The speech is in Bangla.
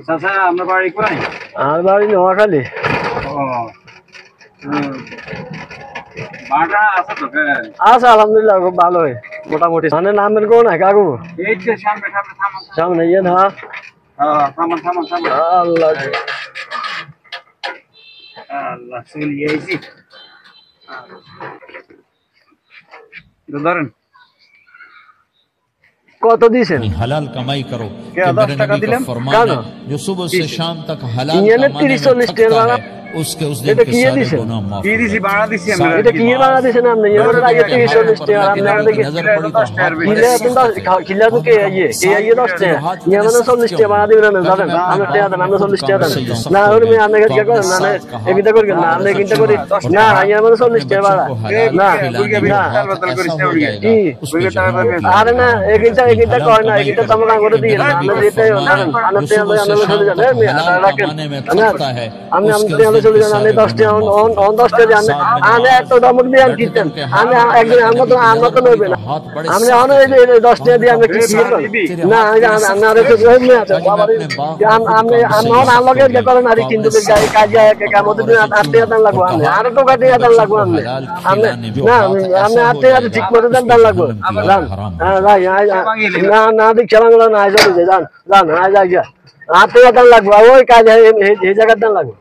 চাচা আপনার বাড়ি কোথায়? আমার বাড়ি নোয়াখালী। ভাড়া আছে তো? আছে আলহামদুলিল্লাহ, খুব ভালো হয় মোটামুটি। মানে নামের গো না কাকু এই যে সামনে সামনে থামান সামনে ইয়ে না। থামান থামান থামান। আল্লাহ আল্লাহ চলিয়ে আইছি। ধরেন কত দিয়েছেন? हलाल कमाई करो कि 10 मेरे টাকা नबी का দিলাম। फरमान है जो सुबह से शाम तक हलाल ইয়েনে कमाने 30-40 में টাকা थकता ভাড়া। है उसके उस दिन এটা के কি सारे দিছেন? गुनाह माफ কি हो দিছি जाते ভাড়া हैं। দিছি আমরা। এটা কি ভাড়া দিয়েছেন আপনি? এবার আগে 30-40 টাকা আপনি আমাদের नजर पड़ी तो हाथ কিলে এখন কিলে তো কে ইয়ে 10 টাকা ইয়ে মানে 40 টাকা ভাড়া দিবেন না জানেন? আমরা টাকা দেন, আমরা 40 টাকা দেন না। ওর আমি আপনাকে কি করেন না? একিটা করি না, আমরা একিটা করি না। ইয়ে মানে 40 টাকা ভাড়া না না। আরে না একিটা কয় না, একিটা তো আমরা করে দিই না। আমরা যেটাই জানেন আমরা টাকা লই আমরা চলে যান। আমি রাখেন আমি টাকা চলে যান। আমি 10 টাকা অন 10 টাকা জানেন আমি এত দমক দিয়ে আমি কিনতেন। আমি একদিন আমরা তো লইবে না। আমরা অন এই 10 টাকা দিয়ে আমরা কি না আমি আরে তো এমনি আছে বাবারে। আমি অন আলোকে কে করেন আর কিন্তু কাজে কামতে দিন 8 টাকা দাম লাগবে। আমি আর তো কাজে দাম লাগবে। আমি না আমি 8 টাকা ঠিক মতো দাম লাগবে। জান হ্যাঁ ভাই না না দেখে বাংলা না আইজা জান জান আইজা 8 টাকা দাম লাগবে। ওই কাজ এই জায়গার দাম লাগবে।